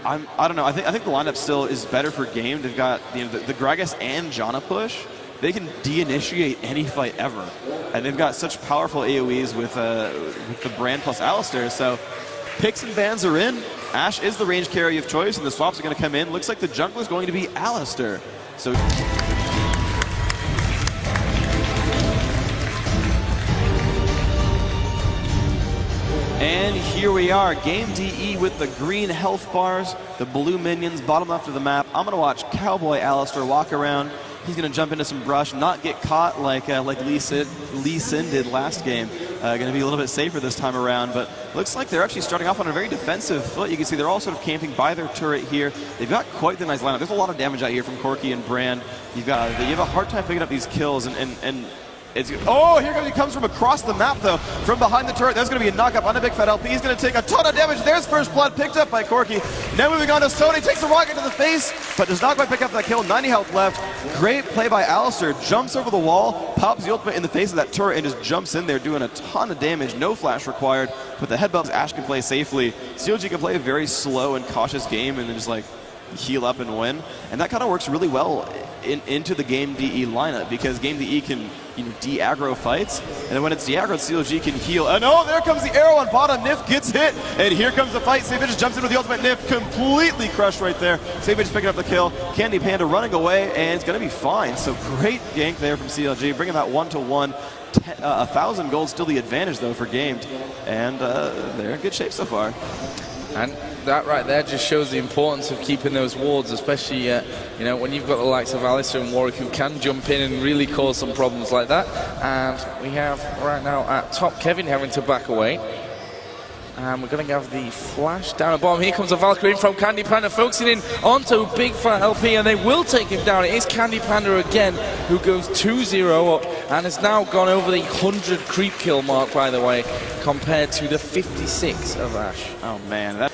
I don't know. I think the lineup still is better for game. They've got the Gragas and Janna push. They can de-initiate any fight ever, and they've got such powerful AOEs with the Brand plus Alistar. So picks and bans are in. Ashe is the range carry of choice, and the swaps are going to come in. Looks like the jungler is going to be Alistar. So. And here we are, game DE with the green health bars, the blue minions, bottom left of the map. I'm going to watch Cowboy Alistar walk around. He's going to jump into some brush, not get caught like Lee Sin did last game. Going to be a little bit safer this time around, but looks like they're actually starting off on a very defensive foot. You can see they're all sort of camping by their turret here. They've got quite the nice lineup. There's a lot of damage out here from Corki and Brand. You have a hard time picking up these kills, and oh, here he comes from across the map, though, from behind the turret. There's going to be a knock-up on a big fat LP. He's going to take a ton of damage. There's first blood picked up by Corki. Now moving on to Sony. Takes the rocket to the face, but does not quite pick up that kill. 90 health left. Great play by Alistar. Jumps over the wall, pops the ultimate in the face of that turret, and just jumps in there, doing a ton of damage. No flash required, but the headbumps Ashe can play safely. CLG can play a very slow and cautious game and then just like heal up and win. And that kind of works really well into the game DE lineup, because game DE can de-aggro fights, and then when it's de-aggroed, CLG can heal. And oh, there comes the arrow on bottom. Nif gets hit, and here comes the fight. Savage just jumps in with the ultimate. Nif completely crushed right there. Savage picking up the kill. Candy Panda running away, and it's going to be fine. So great gank there from CLG, bringing that 1-to-1. 1,000 gold still the advantage though for Gamed, and they're in good shape so far. And that right there just shows the importance of keeping those wards, especially when you've got the likes of Alistar and Warwick who can jump in and really cause some problems like that. And we have right now at top Kevin having to back away. And we're going to have the flash down at bottom. Here comes a Valkyrie from Candy Panda, focusing in onto Big Fat LP, and they will take him down. It is Candy Panda again, who goes 2-0 up, and has now gone over the 100 creep kill mark, by the way, compared to the 56 of Ashe. Oh man, that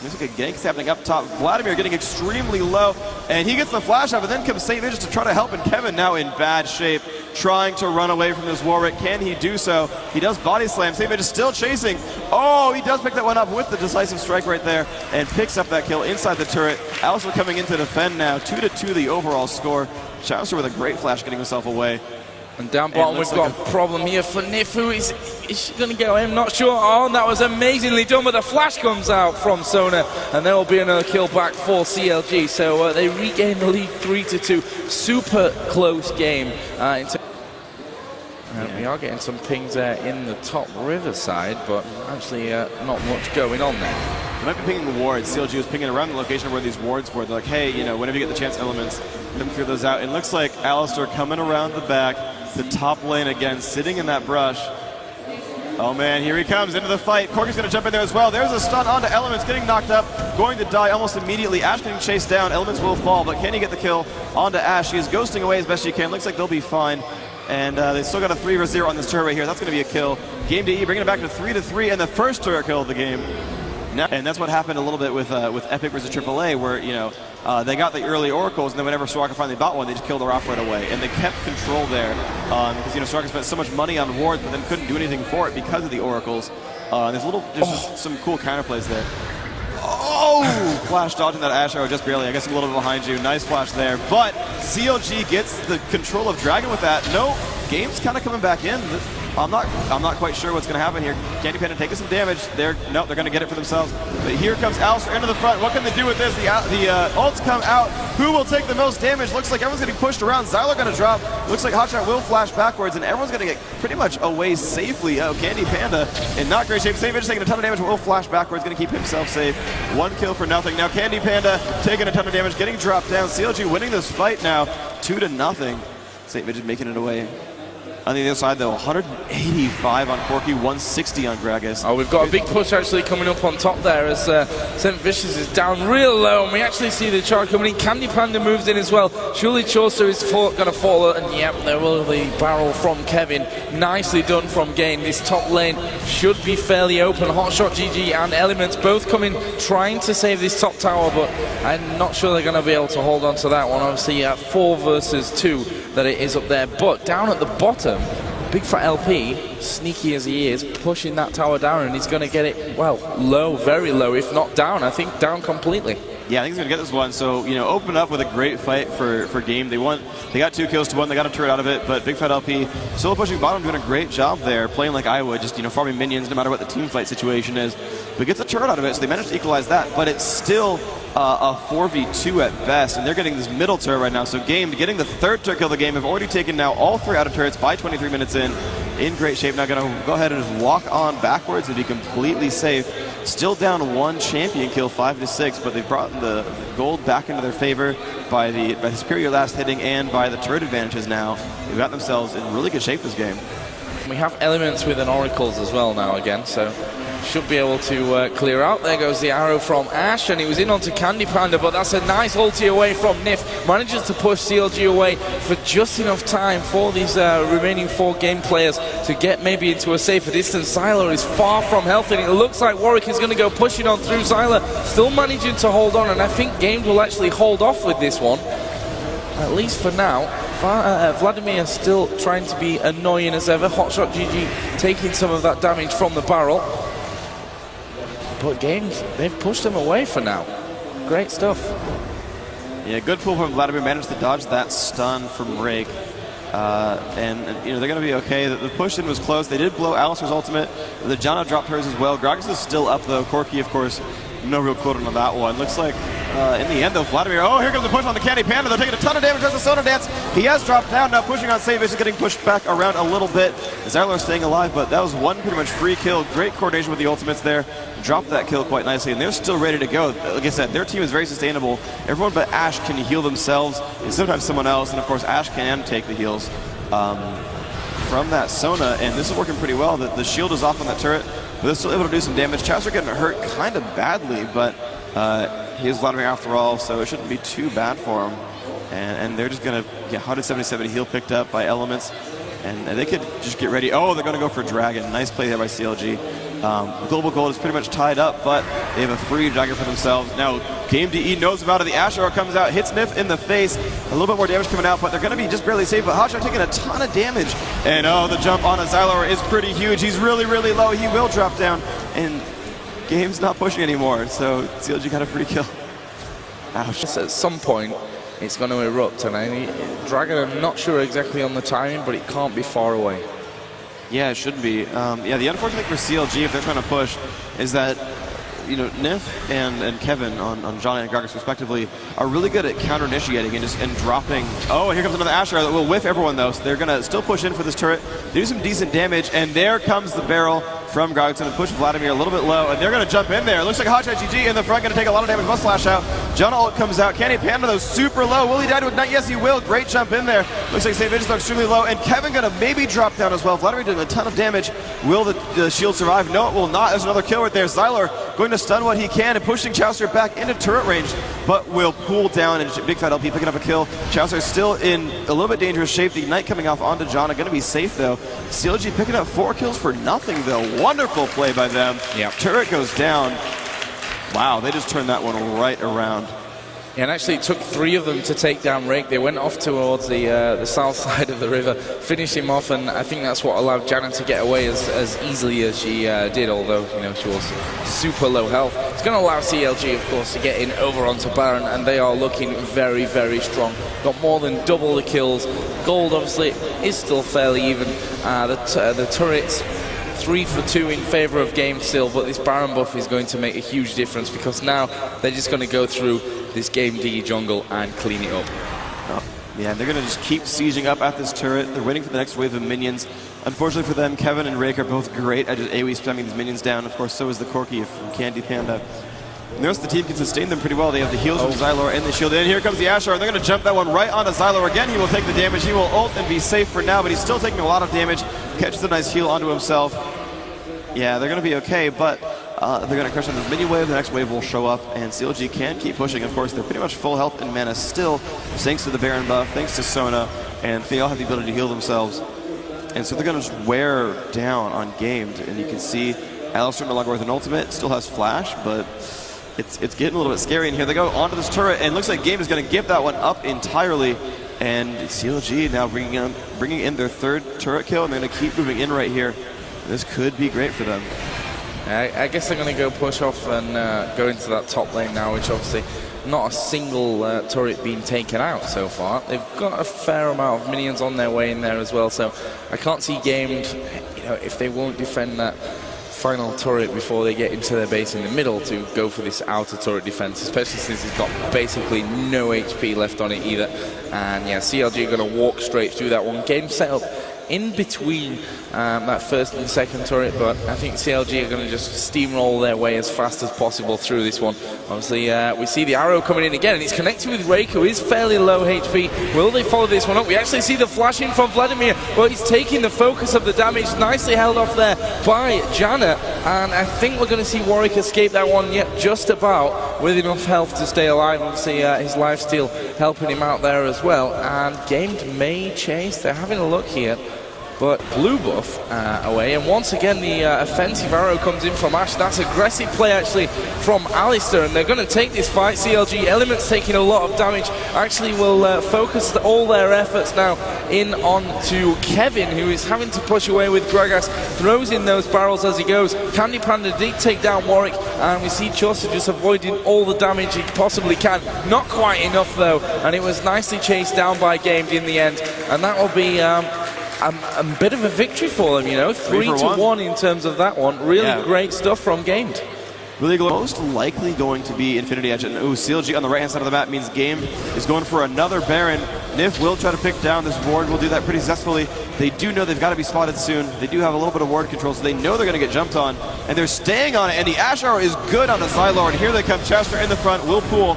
looks like a gank's happening up top. Vladimir getting extremely low, and he gets the flash up, and then comes St. Visions to try to help, and Kevin now in bad shape, trying to run away from this Warwick. Can he do so? He does body slam. St. Visions still chasing. Oh, he does pick that one up with the decisive strike right there, and picks up that kill inside the turret. Alistar coming in to defend now. 2-2 the overall score. Chaucer with a great flash getting himself away. And down bottom, we've got a problem here for Nifu. Is she going to get him? Not sure. Oh, and that was amazingly done, but the flash comes out from Sona, and there will be another kill back for CLG. So they regain the lead 3-2. Super close game. And we are getting some pings there in the top riverside, but actually not much going on there. They might be pinging the wards. CLG was pinging around the location where these wards were. They're like, hey, whenever you get the chance elements, then clear those out. And it looks like Alistar coming around the back, the top lane again, sitting in that brush. Oh man, here he comes into the fight. Corki's going to jump in there as well. There's a stun onto Elements, getting knocked up, going to die almost immediately. Ashe getting chased down. Elements will fall, but can he get the kill onto Ashe? He is ghosting away as best she can. Looks like they'll be fine. And they still got a 3-0 on this turret right here. That's going to be a kill. Game DE bringing it back to 3-3, and the first turret kill of the game. And that's what happened a little bit with Epic versus AAA, where they got the early oracles, and then whenever Soraka finally bought one, they just killed her off right away, and they kept control there because Soraka spent so much money on wards, but then couldn't do anything for it because of the oracles. There's just some cool counterplays there. Oh! Flash dodging that Ashe arrow just barely. I guess I'm a little bit behind you. Nice flash there, but CLG gets the control of Dragon with that. No, game's kind of coming back in. I'm not quite sure what's going to happen here. Candy Panda taking some damage. They're going to get it for themselves. But here comes Alistar into the front. What can they do with this? The ults come out. Who will take the most damage? Looks like everyone's getting pushed around. Zyler going to drop. Looks like Hotshot will flash backwards, and everyone's going to get pretty much away safely. Oh, Candy Panda in not great shape. Savage taking a ton of damage. Will flash backwards. Going to keep himself safe. One kill for nothing. Now Candy Panda taking a ton of damage, getting dropped down. CLG winning this fight now, 2-0. St. Midget making it away. On the other side, though, 185 on Corki, 160 on Gragas. Oh, we've got a big push actually coming up on top there as St. Vicious is down real low, and we actually see the charge coming in. Candy Panda moves in as well. Surely Chaucer is going to fall, and yep, there will be barrel from Kevin. Nicely done from Gain. This top lane should be fairly open. Hotshot GG and Elements both coming, trying to save this top tower, but I'm not sure they're going to be able to hold on to that one. Obviously, at 4 versus 2 that it is up there, but down at the bottom, Big Fat LP, sneaky as he is, pushing that tower down, and he's going to get it, well, low, very low, if not down. I think down completely. Yeah, I think he's going to get this one. So, you know, open up with a great fight for game. They got 2 kills to 1. They got a turret out of it, but Big Fat LP still pushing bottom, doing a great job there, playing like I would, just, you know, farming minions no matter what the team fight situation is. But gets a turret out of it, so they managed to equalize that. But it's still a 4v2 at best, and they're getting this middle turret right now. So Game, getting the 3rd turret kill of the game, have already taken now all 3 out of turrets by 23 minutes in great shape. Now going to go ahead and just walk on backwards and be completely safe. Still down 1 champion kill, 5-6, but they've brought the gold back into their favor by the superior last hitting and by the turret advantages now. They've got themselves in really good shape this game. We have elements with an oracles as well now again, so should be able to clear out. There goes the arrow from Ash, and he was in onto Candy Panda, but that's a nice ulti away from Nif. Manages to push CLG away for just enough time for these remaining 4 game players to get maybe into a safer distance. Zyler is far from healthy, and it looks like Warwick is going to go pushing on through. Zyler still managing to hold on, and I think Games will actually hold off with this one, at least for now. Vladimir still trying to be annoying as ever. Hotshot GG taking some of that damage from the barrel. But Games, they've pushed him away for now. Great stuff. Yeah, good pull from Vladimir. Managed to dodge that stun from Rake. And you know, they're going to be okay. The push-in was close. They did blow Alistair's ultimate. The Janna dropped hers as well. Gragas is still up, though. Corki, of course, no real quote on that one. Looks like in the end, though, Vladimir, oh, here comes the push on the Candy Panda. They're taking a ton of damage as the Sona Dance. He has dropped down, now pushing on Save is getting pushed back around a little bit. Zyler staying alive, but that was one pretty much free kill. Great coordination with the ultimates there. Dropped that kill quite nicely, and they're still ready to go. Like I said, their team is very sustainable. Everyone but Ash can heal themselves, and sometimes someone else, and of course Ash can take the heals from that Sona, and this is working pretty well. The shield is off on that turret, but they're still able to do some damage. Chowser getting hurt kind of badly, but he is Vladimir after all, so it shouldn't be too bad for him. And they're just going to get 177 heal picked up by Elements, and they could just get ready. Oh, they're going to go for Dragon. Nice play there by CLG. Global Gold is pretty much tied up, but they have a free Dragon for themselves. Now, Game DE knows about it. The Ash Arrow comes out, hits Nif in the face. A little bit more damage coming out, but they're going to be just barely safe. But Hotshot taking a ton of damage. And oh, the jump on a Xylor is pretty huge. He's really, really low. He will drop down. And Game's not pushing anymore, so CLG got a free kill. Ouch. At some point, it's going to erupt. And Dragon, I'm not sure exactly on the timing, but it can't be far away. Yeah, it should be. Yeah, the unfortunate thing for CLG, if they're trying to push, is that, you know, Nif and Kevin on Johnny and Gragas respectively are really good at counter-initiating and dropping. Oh, and here comes another Ash Arrow that will whiff everyone though, so they're going to still push in for this turret. They do some decent damage, and there comes the barrel from Gragas to push Vladimir a little bit low, and they're going to jump in there. It looks like Hotshot GG in the front, going to take a lot of damage, must flash out. John ult comes out. Candy Panda though, super low. Will he die to ignite? Yes, he will. Great jump in there. Looks like Save Visions are extremely low, and Kevin going to maybe drop down as well. Vladimir doing a ton of damage. Will the shield survive? No, it will not. There's another kill right there. Zyler going to stun what he can and pushing Chowser back into turret range, but will pull down, and Big Fat LP picking up a kill. Chowser is still in a little bit dangerous shape. The ignite coming off onto Jonna, going to be safe though. CLG picking up 4 kills for nothing though. Wonderful play by them. Yep. Turret goes down. Wow, they just turned that one right around. And actually it took 3 of them to take down Rake. They went off towards the south side of the river, finished him off, and I think that's what allowed Janet to get away as easily as she did, although, you know, she was super low health. It's going to allow CLG, of course, to get in over onto Baron, and they are looking very, very strong. Got more than double the kills. Gold, obviously, is still fairly even. The turrets, 3 for 2 in favor of Game still, but this Baron buff is going to make a huge difference because now they're just going to go through this Game D jungle and clean it up. Yeah, they're going to just keep sieging up at this turret. They're waiting for the next wave of minions. Unfortunately for them, Kevin and Rake are both great at just AoE spamming these minions down. Of course, so is the Corki from Candy Panda. And the rest of the team can sustain them pretty well. They have the heals from Xylor and the shield. And here comes the Asher, and they're going to jump that one right onto Xylor. Again, he will take the damage. He will ult and be safe for now, but he's still taking a lot of damage. Catches a nice heal onto himself. Yeah, they're going to be okay, but they're going to crush on this mini wave. The next wave will show up, and CLG can keep pushing. Of course, they're pretty much full health and mana still, thanks to the Baron buff, thanks to Sona, and they all have the ability to heal themselves. And so they're going to just wear down on Gamed, and you can see Alistair no longer with an ultimate, still has flash, but it's getting a little bit scary in here. They go onto this turret, and it looks like Game is going to give that one up entirely. And CLG now bringing in their third turret kill, and they're going to keep moving in right here. This could be great for them. I guess they're going to go push off and go into that top lane now, which obviously not a single turret being taken out so far. They've got a fair amount of minions on their way in there as well, so I can't see Gamed, if they won't defend that final turret before they get into their base in the middle, to go for this outer turret defense, especially since it's got basically no HP left on it either. And yeah, CLG are going to walk straight through that one. Game set up in between that first and second turret, but I think CLG are going to just steamroll their way as fast as possible through this one. Obviously, we see the arrow coming in again, and he's connected with Rake, who is fairly low HP. Will they follow this one up? We actually see the flashing from Vladimir, but he's taking the focus of the damage. Nicely held off there by Janna, and I think we're going to see Warwick escape that one yet just about, with enough health to stay alive. Obviously, his lifesteal helping him out there as well, and Gamed may chase. They're having a look here, but blue buff away, and once again the offensive arrow comes in from Ash. That's aggressive play actually from Alistair, and they're going to take this fight. CLG Elements taking a lot of damage, actually will focus all their efforts now in onto Kevin, who is having to push away with Gragas, throws in those barrels as he goes. Candy Panda did take down Warwick, and we see Chaucer just avoiding all the damage he possibly can. Not quite enough though, and it was nicely chased down by Gamed in the end, and that will be a bit of a victory for them, 3-1 in terms of that one. Really great stuff from Gamed. Really most likely going to be Infinity Edge. And CLG on the right-hand side of the map means Game is going for another Baron. Nif will try to pick down this ward, will do that pretty successfully. They do know they've got to be spotted soon. They do have a little bit of ward control, so they know they're going to get jumped on. And they're staying on it, and the Ash Arrow is good on the Xylor. And here they come, Chester in the front, will pool.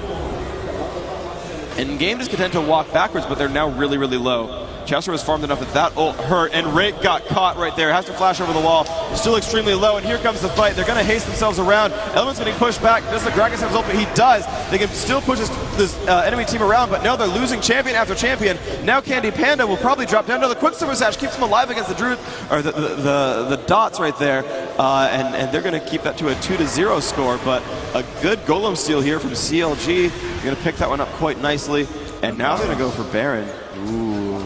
And Game is content to walk backwards, but they're now really, really low. Chester was farmed enough that ult hurt, and Rake got caught right there. Has to flash over the wall. Still extremely low, and here comes the fight. They're going to haste themselves around. Element's getting pushed back. Does the Gragas have his ult? But he does. They can still push this enemy team around, but no, they're losing champion after champion. Now Candy Panda will probably drop down. No, the Quicksilver Sash keeps him alive against the Druid, or the dots right there, and they're going to keep that to a 2-0 score. But a good Golem steal here from CLG. They're going to pick that one up quite nicely, and now they're going to go for Baron. Ooh.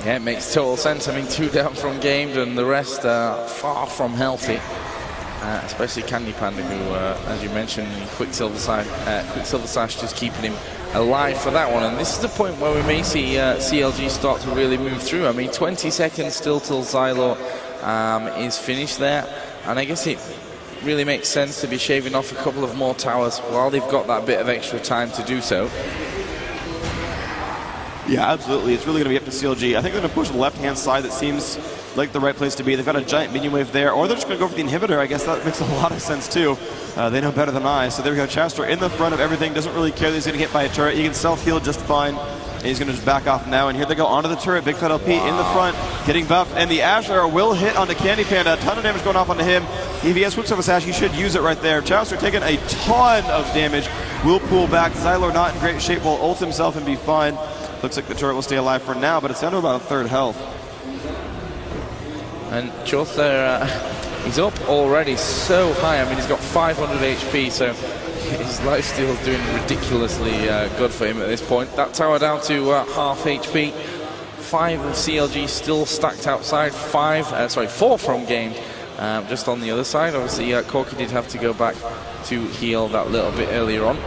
Yeah, it makes total sense. I mean, 2 down from Gamed, and the rest are far from healthy. Especially Candy Panda, who, as you mentioned, Quicksilver Sash just keeping him alive for that one. And this is the point where we may see CLG start to really move through. I mean, 20 seconds still till Xylor is finished there. And I guess it really makes sense to be shaving off a couple of more towers while they've got that bit of extra time to do so. Yeah, absolutely. It's really going to be up to CLG. I think they're going to push the left-hand side. That seems like the right place to be. They've got a giant minion wave there, or they're just going to go for the inhibitor. I guess that makes a lot of sense, too. They know better than I. So there we go. Chester in the front of everything. Doesn't really care that he's going to get hit by a turret. He can self-heal just fine. And he's going to just back off now. And here they go onto the turret. Big Fat LP in the front, getting buffed. And the Ash Arrow will hit onto Candy Panda. A ton of damage going off onto him. If he has Quicksilver Sash, he should use it right there. Chester taking a ton of damage. Will pull back. Xylor not in great shape. Will ult himself and be fine. Looks like the turret will stay alive for now, but it's down to about a third health. And Chaucer, he's up already so high. I mean, he's got 500 HP, so his lifesteal is doing ridiculously good for him at this point. That tower down to half HP. 5 of CLG still stacked outside. 4 from Game, just on the other side. Obviously, Corky did have to go back to heal that little bit earlier on.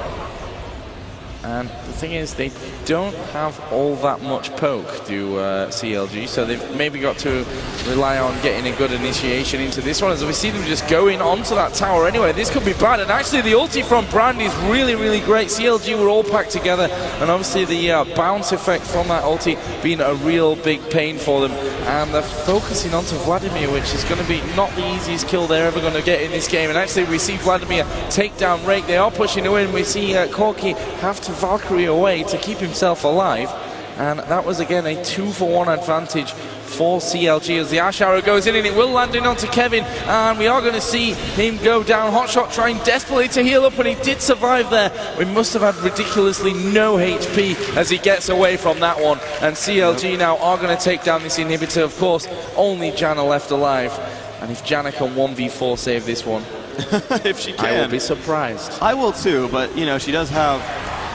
And the thing is, they don't have all that much poke, do CLG, so they've maybe got to rely on getting a good initiation into this one, as we see them just going onto that tower anyway. This could be bad, and actually the ulti from Brand is really, really great. CLG were all packed together, and obviously the bounce effect from that ulti being a real big pain for them. And they're focusing onto Vladimir, which is going to be not the easiest kill they're ever going to get in this game. And actually we see Vladimir take down Rake. They are pushing away, and we see Corky have to Valkyrie away to keep himself alive, and that was again a 2-for-1 advantage for CLG as the Ash Arrow goes in, and it will land in onto Kevin, and we are going to see him go down. Hotshot trying desperately to heal up, and he did survive there. We must have had ridiculously no HP as he gets away from that one, and CLG now are going to take down this inhibitor. Of course, only Janna left alive, and if Janna can 1v4 save this one, if she can, I will be surprised. I will too, but she does have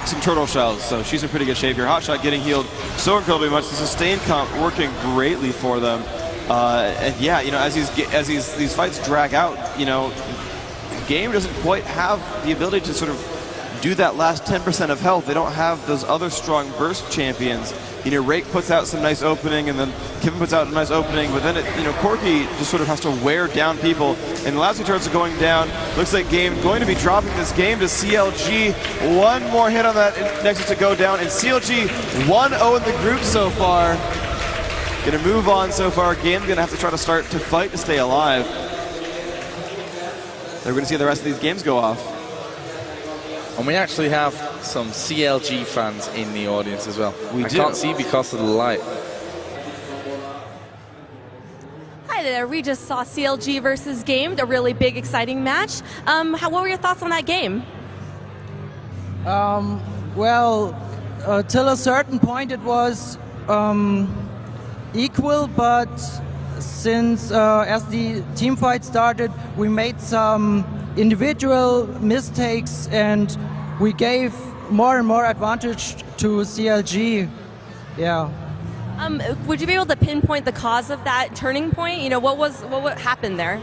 some turtle shells, so she's in pretty good shape here. Hotshot getting healed so incredibly much. The sustain comp working greatly for them. And yeah, you know, as these fights drag out, you know, Game doesn't quite have the ability to sort of do that last 10% of health. They don't have those other strong burst champions. You know, Rake puts out some nice opening, and then Kevin puts out a nice opening, but then you know, Corki just sort of has to wear down people. And the last two turrets are going down. Looks like Game going to be dropping this game to CLG. One more hit on that Nexus to go down, and CLG 1-0 in the group so far. Gonna move on so far. Game's gonna have to try to start to fight to stay alive. They're gonna see the rest of these games go off. And we actually have some CLG fans in the audience as well. I can't see because of the light. Hi there, we just saw CLG versus Game, a really big, exciting match. What were your thoughts on that game? Well, till a certain point it was equal, but since as the team fight started, we made some individual mistakes and we gave more and more advantage to CLG. Yeah. Would you be able to pinpoint the cause of that turning point? You know, what happened there?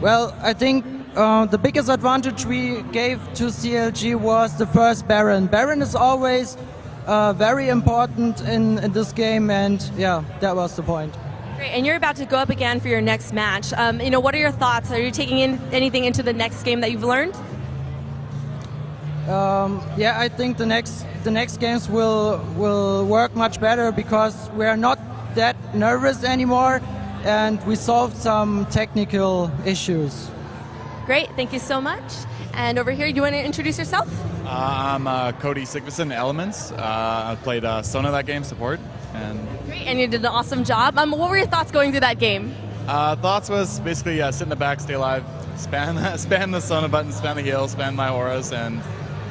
Well, I think the biggest advantage we gave to CLG was the first Baron. Baron is always very important in this game, and yeah, that was the point. Great, and you're about to go up again for your next match. You know, what are your thoughts? Are you taking anything into the next game that you've learned? Yeah, I think the next games will work much better because we are not that nervous anymore, and we solved some technical issues. Great, thank you so much. And over here, do you want to introduce yourself? I'm Cody Sigvason, Elements. I played Sona that game, support. Great, and you did an awesome job. What were your thoughts going through that game? Thoughts was basically sit in the back, stay alive, spam the Sona button, spam the heal, spam my auras, and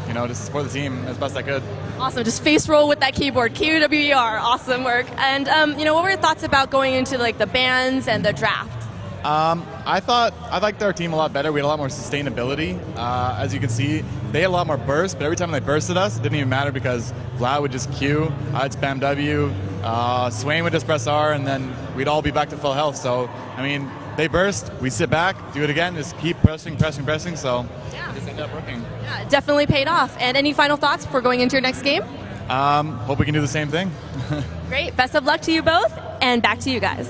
you know, just support the team as best I could. Awesome, just face roll with that keyboard, QWER, awesome work. And you know, what were your thoughts about going into like the bans and the draft? I liked our team a lot better. We had a lot more sustainability. As you can see, they had a lot more burst, but every time they bursted us, it didn't even matter because Vlad would just Q, I'd spam W, Swain would just press R, and then we'd all be back to full health. So, I mean, they burst, we sit back, do it again, just keep pressing, so yeah, it just ended up working. Yeah, it definitely paid off. And any final thoughts before going into your next game? Hope we can do the same thing. Great, best of luck to you both, and back to you guys.